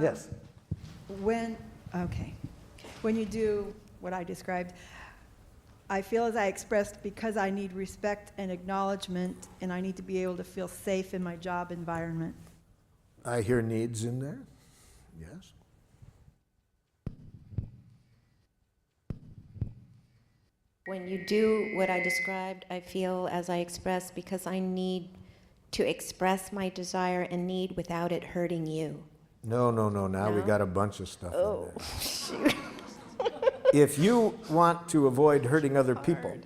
Yes. When you do what I described, I feel as I expressed because I need respect and acknowledgement, and I need to be able to feel safe in my job environment. I hear needs in there. Yes. When you do what I described, I feel as I expressed because I need to express my desire and need without it hurting you. No. Now we No? got a bunch of stuff Oh, in there. shoot. If you want to avoid hurting other people,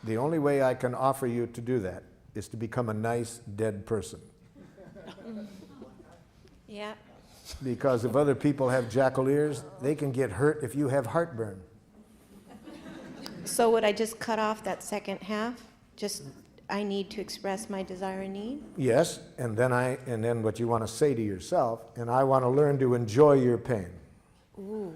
the only way I can offer you to do that is to become a nice dead person. Yeah. Because if other people have jackal ears, they can get hurt if you have heartburn. So would I just cut off that second half? Just, I need to express my desire and need? Yes, and then what you want to say to yourself, and I want to learn to enjoy your pain. Ooh.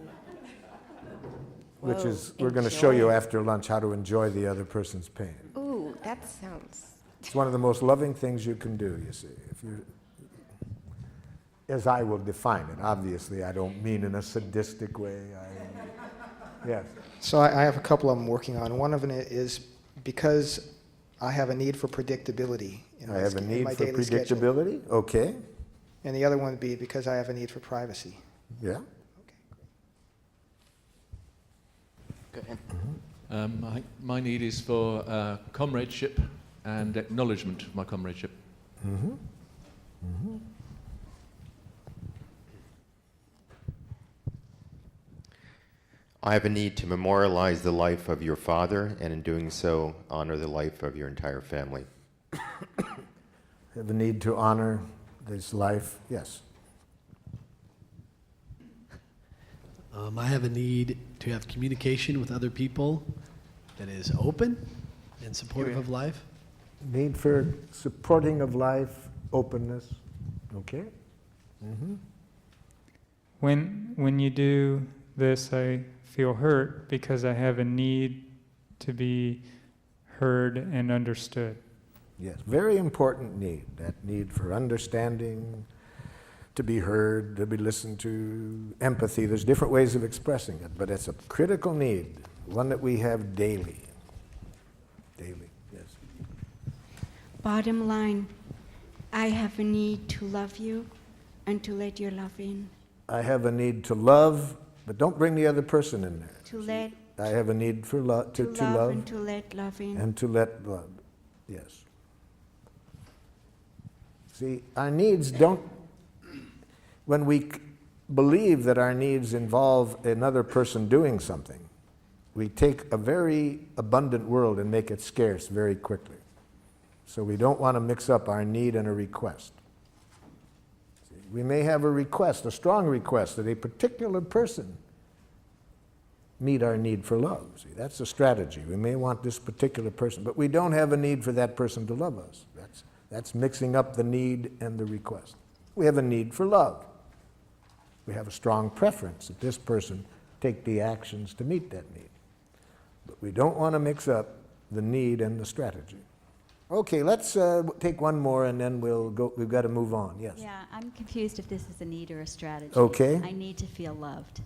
Which Whoa, is, we're going to show you enjoy. after lunch how to enjoy the other person's pain. Ooh, that sounds... It's one of the most loving things you can do, you see. If you, as I will define it, obviously I don't mean in a sadistic way. Yes. So I have a couple I'm working on. One of them is because I have a need for predictability in I my, have a in need my for daily schedule. predictability. Okay. And the other one would be because I have a need for privacy. Yeah. Go ahead. I think my need is for comradeship and acknowledgement of my comradeship. Mm-hmm. Mm-hmm. I have a need to memorialize the life of your father, and in doing so, honor the life of your entire family. Have a need to honor this life. Yes. I have a need to have communication with other people that is open and supportive of life. Need for supporting of life, openness. Okay. Mm-hmm. When you do this, I feel hurt because I have a need to be heard and understood. Yes, very important need. That need for understanding, to be heard, to be listened to, empathy. There's different ways of expressing it, but it's a critical need, one that we have daily. Daily, yes. Bottom line, I have a need to love you and to let your love in. I have a need to love, but don't bring the other person in there. To let I have a need for love, to love and to let love in. and to let love. Yes. See, our needs don't, when we believe that our needs involve another person doing something, we take a very abundant world and make it scarce very quickly. So we don't want to mix up our need and a request. See, we may have a request, a strong request, that a particular person meet our need for love. See, that's a strategy. We may want this particular person, but we don't have a need for that person to love us. That's mixing up the need and the request. We have a need for love. We have a strong preference that this person take the actions to meet that need. But we don't want to mix up the need and the strategy. Okay, let's take one more and then we'll go. We've got to move on. Yes. Yeah, I'm confused if this is a need or a strategy. Okay. I need to feel loved.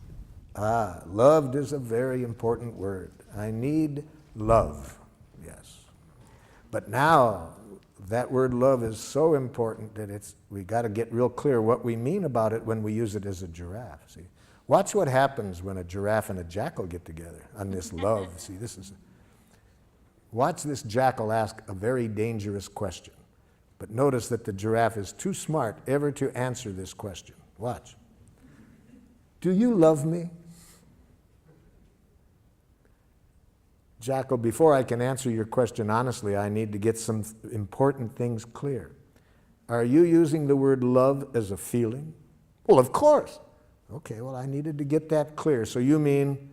Ah, loved is a very important word. I need love. Yes. But now, that word love is so important that we got to get real clear what we mean about it when we use it as a giraffe. See, watch what happens when a giraffe and a jackal get together on this love. See, watch this jackal ask a very dangerous question. But notice that the giraffe is too smart ever to answer this question. Watch. Do you love me? Jackal, before I can answer your question honestly, I need to get some important things clear. Are you using the word love as a feeling? Well, of course. Okay, well, I needed to get that clear. So you mean,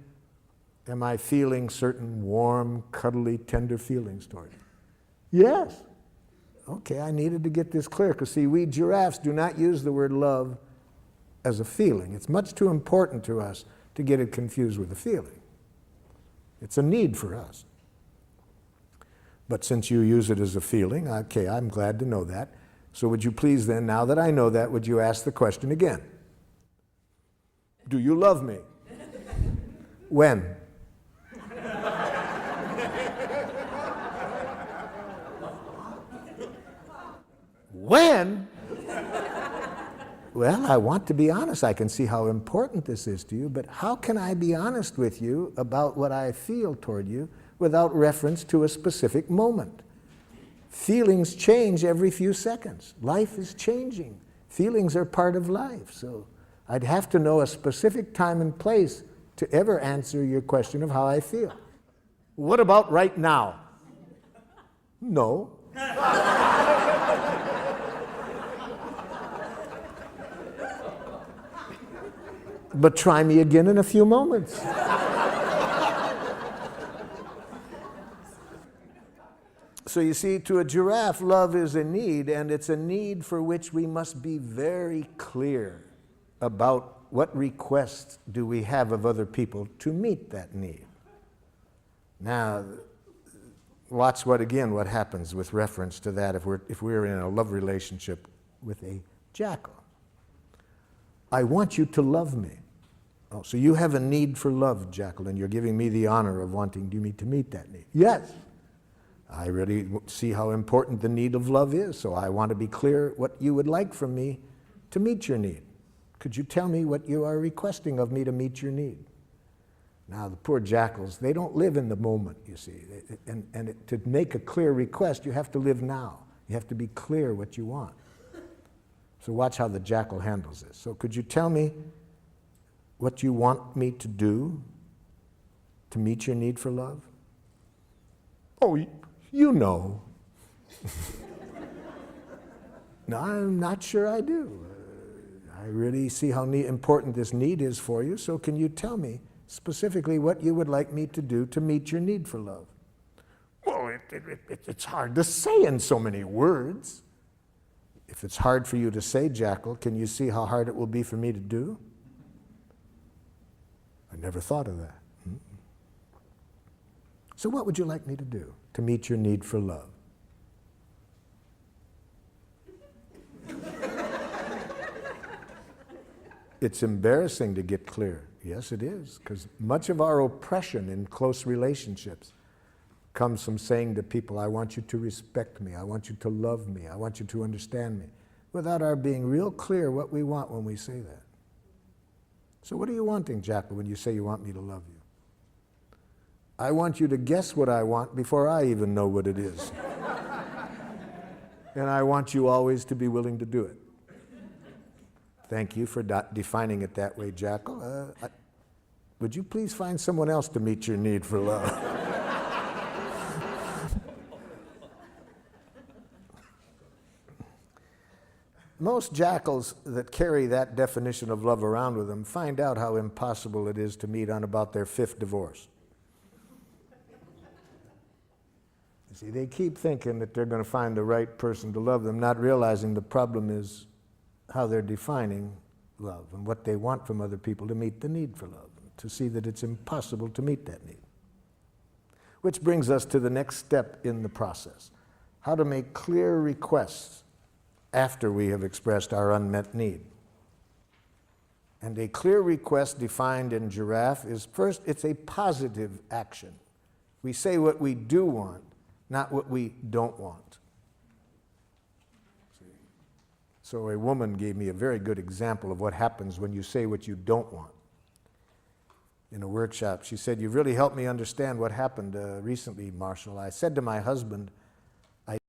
am I feeling certain warm, cuddly, tender feelings toward you? Yes. Okay, I needed to get this clear, because see, we giraffes do not use the word love as a feeling. It's much too important to us to get it confused with a feeling. It's a need for us. But since you use it as a feeling, okay, I'm glad to know that. So would you please then, now that I know that, would you ask the question again? Do you love me? When? When? Well, I want to be honest. I can see how important this is to you, but how can I be honest with you about what I feel toward you without reference to a specific moment? Feelings change every few seconds. Life is changing. Feelings are part of life. So I'd have to know a specific time and place to ever answer your question of how I feel. What about right now? No. But try me again in a few moments. So you see, to a giraffe, love is a need, and it's a need for which we must be very clear about what requests do we have of other people to meet that need. Now, watch what happens with reference to that if we're in a love relationship with a jackal. I want you to love me. Oh, so you have a need for love, jackal, and you're giving me the honor of wanting me to meet that need. Yes. I really see how important the need of love is, so I want to be clear what you would like from me to meet your need. Could you tell me what you are requesting of me to meet your need? Now, the poor jackals, they don't live in the moment, you see. To make a clear request, you have to live now. You have to be clear what you want. So watch how the jackal handles this. So could you tell me what you want me to do to meet your need for love? Oh, you know. No, I'm not sure I do. I really see how important this need is for you, so can you tell me specifically what you would like me to do to meet your need for love? Well, it's hard to say in so many words. If it's hard for you to say, jackal, can you see how hard it will be for me to do? I never thought of that. So what would you like me to do to meet your need for love? It's embarrassing to get clear. Yes, it is, because much of our oppression in close relationships comes from saying to people, I want you to respect me, I want you to love me, I want you to understand me, without our being real clear what we want when we say that. So what are you wanting, jackal, when you say you want me to love you? I want you to guess what I want before I even know what it is. And I want you always to be willing to do it. Thank you for defining it that way, jackal. Would you please find someone else to meet your need for love? Most jackals that carry that definition of love around with them find out how impossible it is to meet on about their 5th divorce. You see, they keep thinking that they're going to find the right person to love them, not realizing the problem is how they're defining love and what they want from other people to meet the need for love, to see that it's impossible to meet that need. Which brings us to the next step in the process, how to make clear requests after we have expressed our unmet need. And a clear request defined in giraffe is, first, it's a positive action. We say what we do want, not what we don't want. So a woman gave me a very good example of what happens when you say what you don't want. In a workshop, she said, "You've really helped me understand what happened recently, Marshall. I said to my husband,